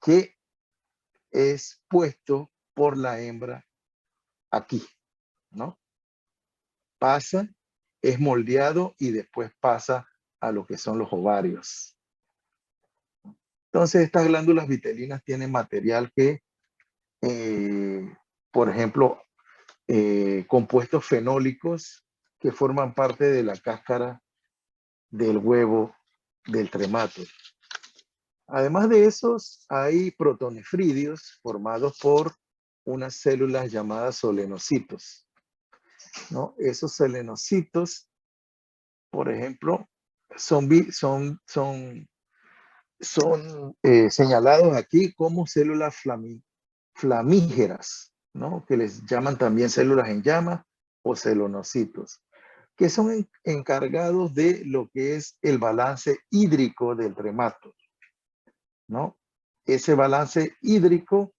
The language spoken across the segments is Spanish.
que es puesto por la hembra aquí, ¿no? Pasa, es moldeado y después pasa a lo que son los ovarios. Entonces, estas glándulas vitelinas tienen material que, por ejemplo, compuestos fenólicos que forman parte de la cáscara del huevo del tremátodo. Además de esos, hay protonefridios formados por unas células llamadas solenocitos, ¿no? Esos solenocitos, por ejemplo, son señalados aquí como células flamígeras, ¿no? Que les llaman también células en llama o celonocitos, que son encargados de lo que es el balance hídrico del tremátodo, ¿no? Ese balance hídrico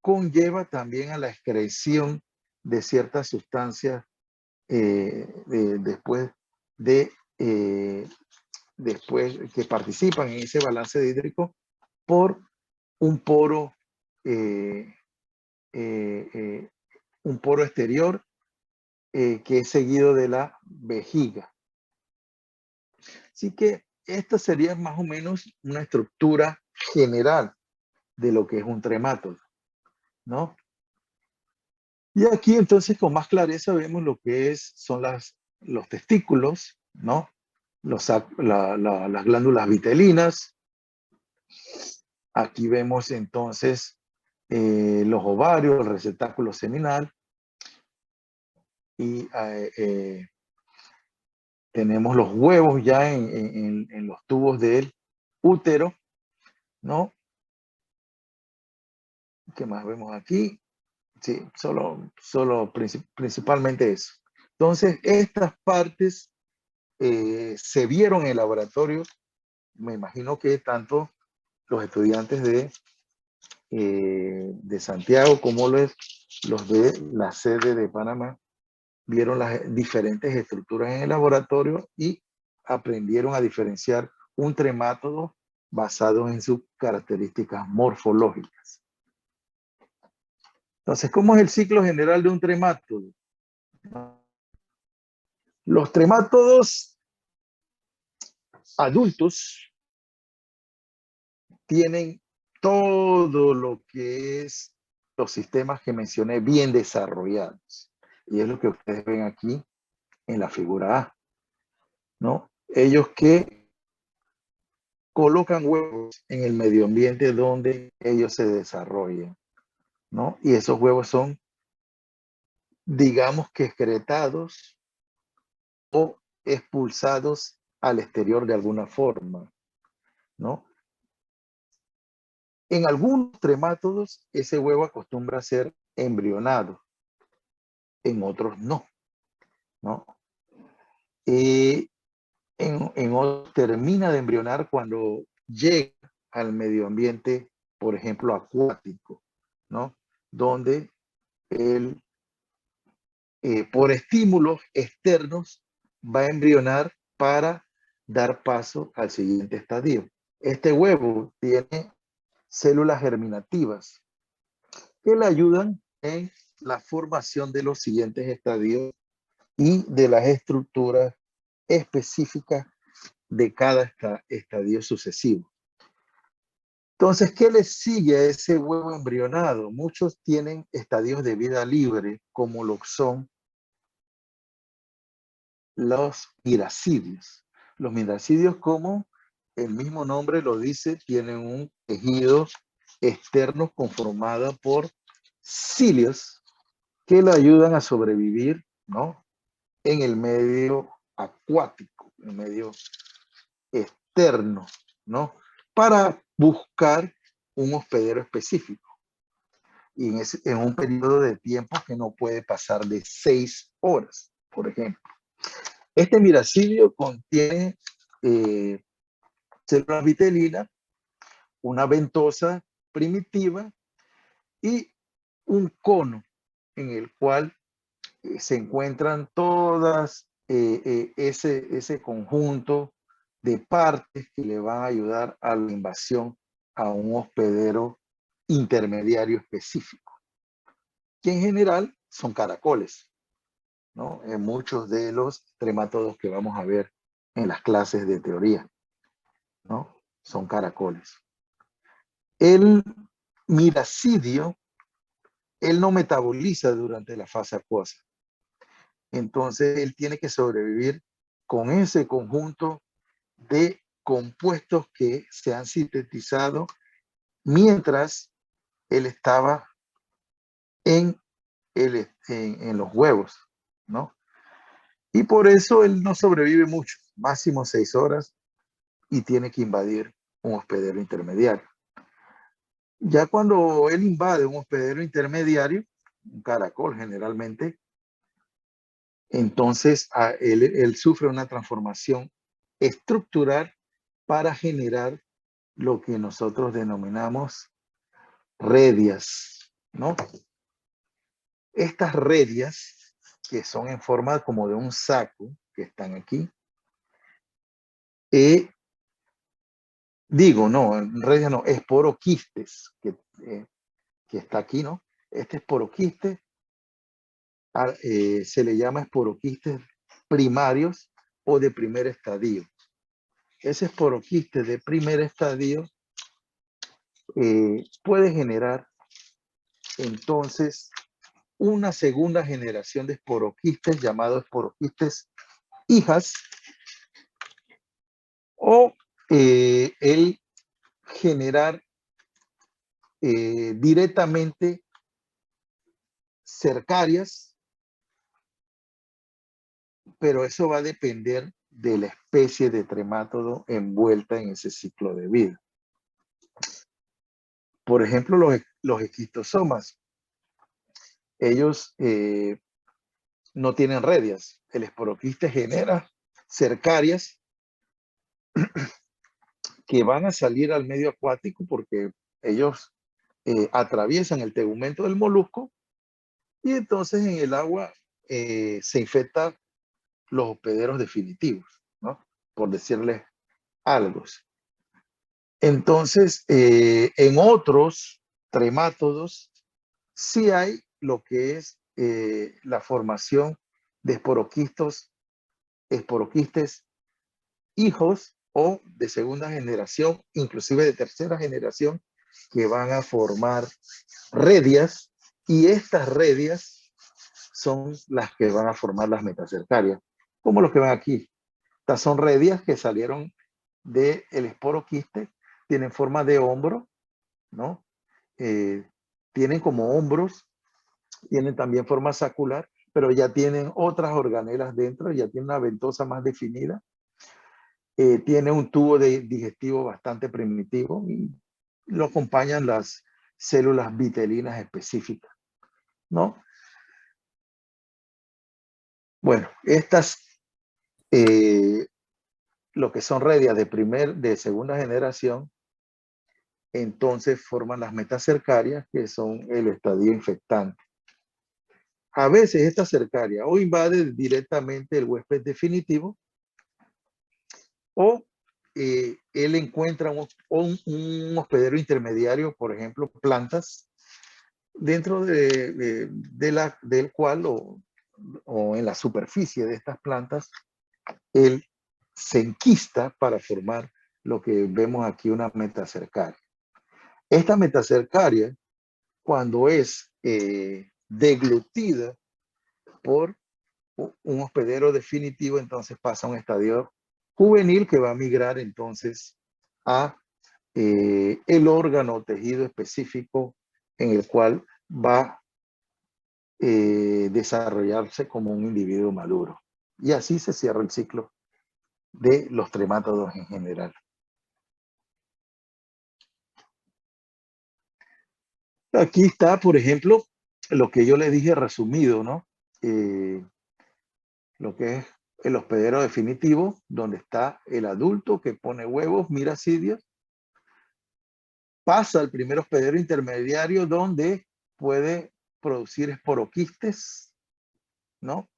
conlleva también a la excreción de ciertas sustancias después de después que participan en ese balance hídrico por un poro eh, eh, eh, un poro exterior que es seguido de la vejiga. Así que esta sería más o menos una estructura general de lo que es un tremátodo, ¿no? Y aquí entonces con más clareza vemos lo que son los testículos, ¿no? Las glándulas vitelinas. Aquí vemos entonces los ovarios, el receptáculo seminal y tenemos los huevos ya en los tubos del útero, ¿no? ¿Qué más vemos aquí? Sí, principalmente eso. Entonces, estas partes se vieron en el laboratorio. Me imagino que tanto los estudiantes de Santiago como los de la sede de Panamá vieron las diferentes estructuras en el laboratorio y aprendieron a diferenciar un tremátodo basado en sus características morfológicas. Entonces, ¿cómo es el ciclo general de un tremátodo? Los tremátodos adultos tienen todo lo que es los sistemas que mencioné bien desarrollados. Y es lo que ustedes ven aquí en la figura A, ¿no? Ellos que colocan huevos en el medio ambiente donde ellos se desarrollan, ¿no? Y esos huevos son, digamos que excretados o expulsados al exterior de alguna forma, ¿no? En algunos tremátodos ese huevo acostumbra a ser embrionado, en otros no, ¿no? En otros termina de embrionar cuando llega al medio ambiente, por ejemplo, acuático, ¿no? Donde él, por estímulos externos, va a embrionar para dar paso al siguiente estadio. Este huevo tiene células germinativas que le ayudan en la formación de los siguientes estadios y de las estructuras específicas de cada estadio sucesivo. Entonces, ¿qué le sigue a ese huevo embrionado? Muchos tienen estadios de vida libre, como lo son los miracidios. Los miracidios, como el mismo nombre lo dice, tienen un tejido externo conformado por cilios que le ayudan a sobrevivir, ¿no? En el medio acuático, en el medio externo, ¿no? Para buscar un hospedero específico. Y en un periodo de tiempo que no puede pasar de 6 horas, por ejemplo. Este miracidio contiene células vitelinas, una ventosa primitiva y un cono en el cual se encuentran todas ese conjunto de partes que le van a ayudar a la invasión a un hospedero intermediario específico, que en general son caracoles, ¿no? En muchos de los tremátodos que vamos a ver en las clases de teoría, ¿no? Son caracoles. El miracidio, él no metaboliza durante la fase acuosa. Entonces, él tiene que sobrevivir con ese conjunto de compuestos que se han sintetizado mientras él estaba en, en los huevos, ¿no? Y por eso él no sobrevive mucho, máximo 6 horas, y tiene que invadir un hospedero intermediario. Ya cuando él invade un hospedero intermediario, un caracol generalmente, entonces él sufre una transformación estructural para generar lo que nosotros denominamos redias, ¿no? Estas redias, que son en forma como de un saco, que están aquí, digo, no, en redias no, esporoquistes, que está aquí, ¿no? Este esporoquiste se le llama esporoquistes primarios o de primer estadio. Ese esporoquiste de primer estadio puede generar entonces una segunda generación de esporoquistes llamados esporoquistes hijas, o el generar directamente cercarias, pero eso va a depender de la especie de tremátodo envuelta en ese ciclo de vida. Por ejemplo, los esquistosomas, ellos no tienen redias. El esporoquiste genera cercarias que van a salir al medio acuático porque ellos atraviesan el tegumento del molusco y entonces en el agua se infectan los hospederos definitivos, ¿no? Por decirles algo. Entonces, en otros tremátodos sí hay lo que es la formación de esporoquistes hijos o de segunda generación, inclusive de tercera generación, que van a formar redias, y estas redias son las que van a formar las metacercarias, como los que van aquí. Estas son redias que salieron del esporoquiste, tienen forma de hombro, ¿no? Tienen como hombros, tienen también forma sacular, pero ya tienen otras organelas dentro, ya tienen una ventosa más definida, tiene un tubo digestivo bastante primitivo y lo acompañan las células vitelinas específicas, ¿no? Bueno, estas, lo que son redias de segunda generación, entonces forman las metacercarias, que son el estadio infectante. A veces esta cercaria o invade directamente el huésped definitivo, o él encuentra un hospedero intermediario, por ejemplo, plantas, dentro del cual o en la superficie de estas plantas, él se enquista para formar lo que vemos aquí, una metacercaria. Esta metacercaria, cuando es deglutida por un hospedero definitivo, entonces pasa a un estadio juvenil que va a migrar entonces a el órgano o tejido específico en el cual va a desarrollarse como un individuo maduro. Y así se cierra el ciclo de los tremátodos en general. Aquí está, por ejemplo, lo que yo les dije resumido, ¿no? Lo que es el hospedero definitivo, donde está el adulto que pone huevos, miracidios, pasa al primer hospedero intermediario donde puede producir esporoquistes, ¿no?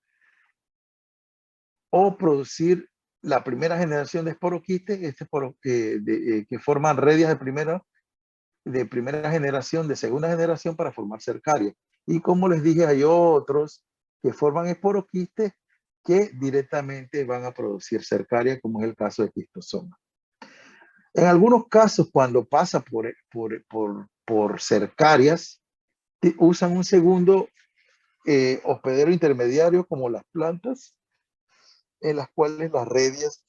O producir la primera generación de esporoquistes, que forman redias de primera de primera generación, de segunda generación para formar cercaria. Y como les dije, hay otros que forman esporoquistes que directamente van a producir cercaria, como es el caso de quistosoma. En algunos casos, cuando pasa por cercarias, usan un segundo hospedero intermediario como las plantas, en las cuales las redias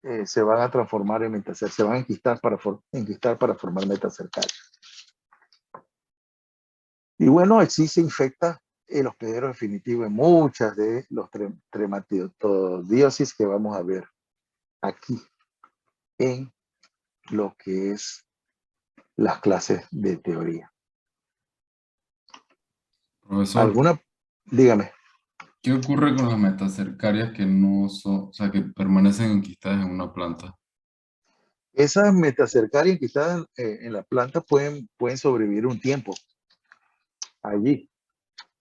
eh, se van a transformar en metacercarias, se van a enquistar para formar metacercarias. Y bueno, así se infecta el hospedero definitivo en muchas de los trematodiosis que vamos a ver aquí en lo que es las clases de teoría. Profesor, ¿Alguna? Dígame. ¿qué ocurre con las metacercarias que no son, o sea, que permanecen enquistadas en una planta? Esas metacercarias que están en la planta pueden sobrevivir un tiempo allí,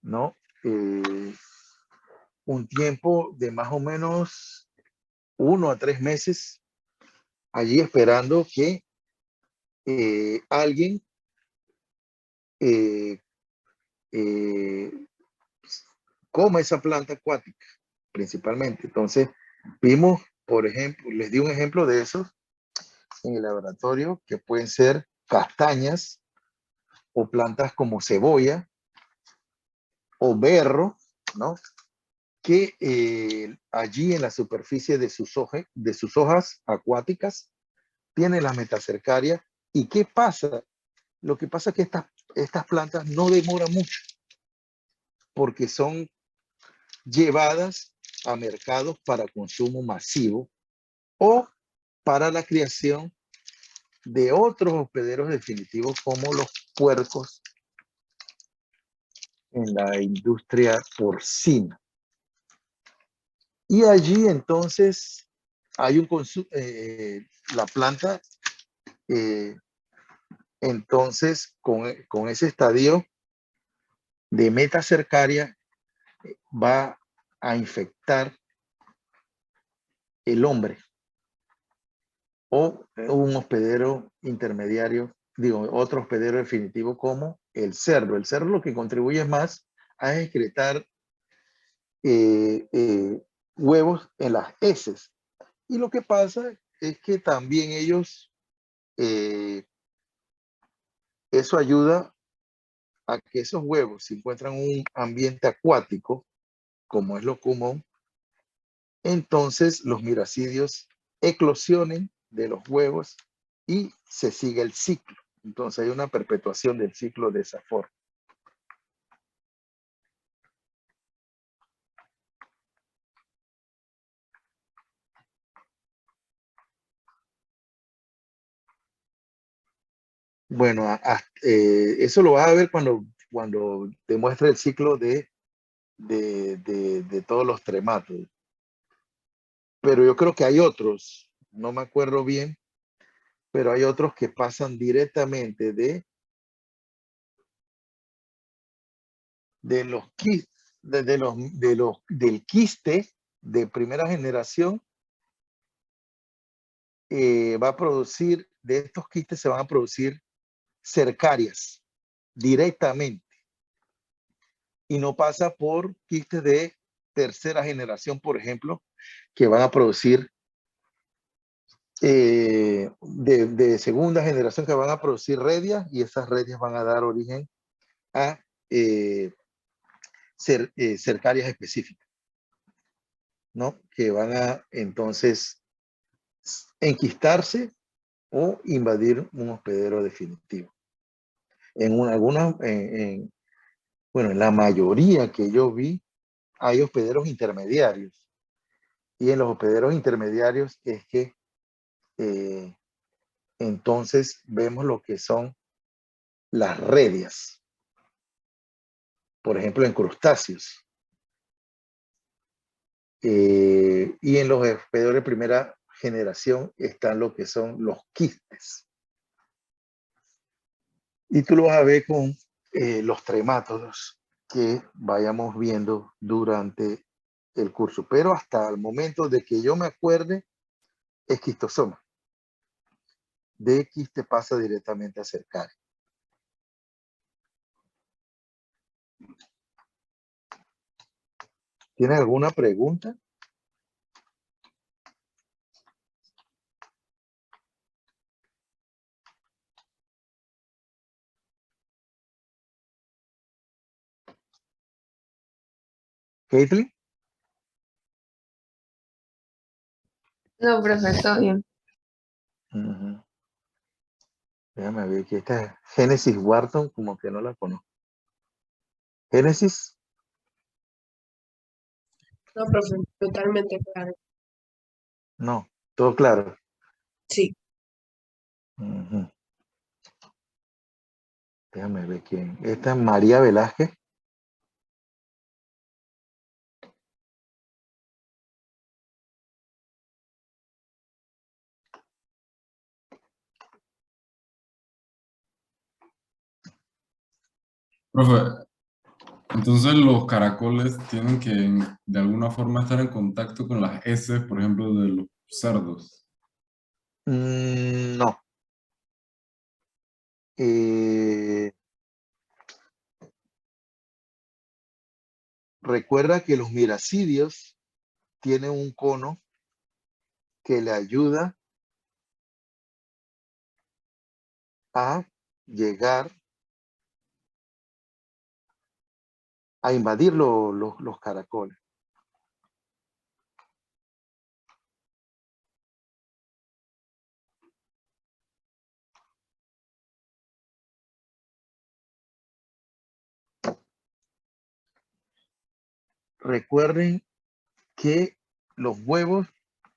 ¿no? Un tiempo de más o menos 1 a 3 meses allí esperando que alguien eh, eh, coma esa planta acuática, principalmente. Entonces, vimos, por ejemplo, les di un ejemplo de esos en el laboratorio, que pueden ser castañas o plantas como cebolla o berro, ¿no? Que allí en la superficie de sus hojas acuáticas tienen la metacercaria. ¿Y qué pasa? Lo que pasa es que estas plantas no demoran mucho porque son llevadas a mercados para consumo masivo o para la creación de otros hospederos definitivos como los puercos en la industria porcina. Y allí entonces hay un la planta, eh, entonces con ese estadio de metacercaria va a infectar el hombre o un hospedero intermediario, digo, otro hospedero definitivo como el cerdo. El cerdo lo que contribuye más a excretar huevos en las heces. Y lo que pasa es que también ellos, eh, eso ayuda a que esos huevos se encuentran en un ambiente acuático, como es lo común, entonces los miracidios eclosionen de los huevos y se sigue el ciclo. Entonces hay una perpetuación del ciclo de esa forma. Bueno, eso lo vas a ver cuando demuestre el ciclo de todos los trematos. Pero yo creo que hay otros, no me acuerdo bien, pero hay otros que pasan directamente de los del quiste de primera generación. Va a producir, de estos quistes se van a producir cercarias directamente y no pasa por quistes de tercera generación, por ejemplo, que van a producir de segunda generación, que van a producir redias, y esas redias van a dar origen a cercarias específicas, ¿no? Que van a entonces enquistarse o invadir un hospedero definitivo. Bueno, en la mayoría que yo vi, hay hospederos intermediarios. Y en los hospederos intermediarios es que eh, entonces vemos lo que son las redias. Por ejemplo, en crustáceos. Y en los hospederos de primera generación están lo que son los quistes. Y tú lo vas a ver con los tremátodos que vayamos viendo durante el curso. Pero hasta el momento de que yo me acuerde, es quistosoma. de quiste pasa directamente a cercaria. ¿Tienen alguna pregunta? Caitlin. No, profe, todo bien. Ujú. Déjame ver que esta es Génesis Wharton, como que no la conozco. Génesis. No, profe, totalmente claro. No, todo claro. Sí. Ujú. Déjame ver quién. Esta es María Velázquez. Profe, entonces los caracoles tienen que de alguna forma estar en contacto con las heces, por ejemplo, de los cerdos. No. Recuerda que los miracidios tienen un cono que le ayuda a llegar a invadir los caracoles. Recuerden que los huevos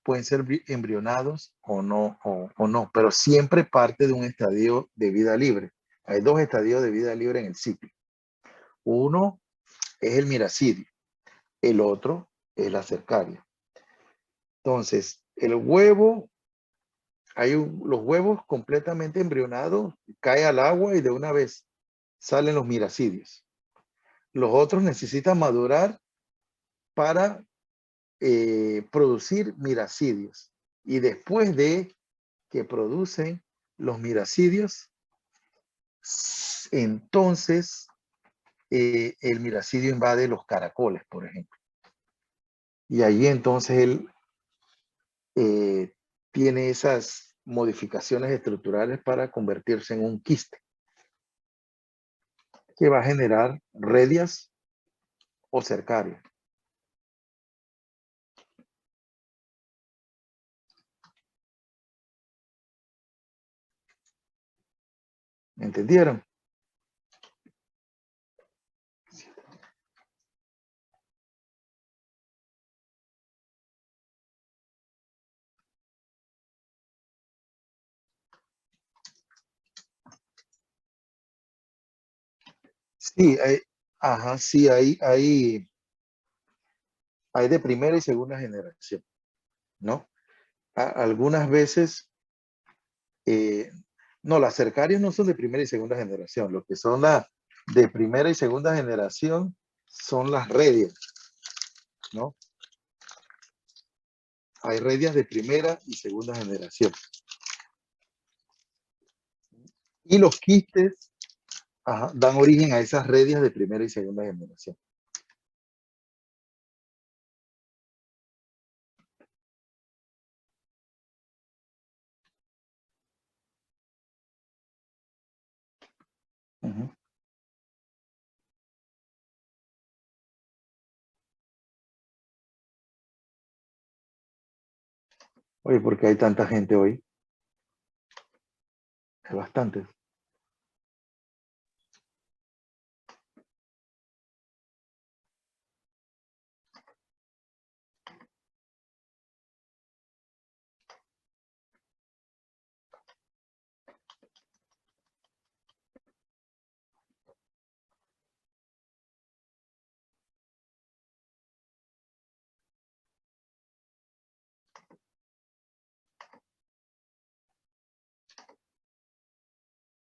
pueden ser embrionados o no, pero siempre parte de un estadio de vida libre. Hay dos estadios de vida libre en el ciclo. Uno es el miracidio, el otro es la cercaria. Entonces, el huevo, los huevos completamente embrionados, cae al agua y de una vez salen los miracidios. Los otros necesitan madurar para producir miracidios. Y después de que producen los miracidios, entonces el miracidio invade los caracoles, por ejemplo. Y allí entonces él tiene esas modificaciones estructurales para convertirse en un quiste que va a generar redias o cercarias. ¿Entendieron? Sí, sí, hay de primera y segunda generación, ¿no? Algunas veces, no, las cercarias no son de primera y segunda generación, lo que son las de primera y segunda generación son las redias, ¿no? Hay redias de primera y segunda generación. Y los quistes dan origen a esas redias de primera y segunda generación. Ujú. Oye, ¿por qué hay tanta gente hoy? Hay bastantes.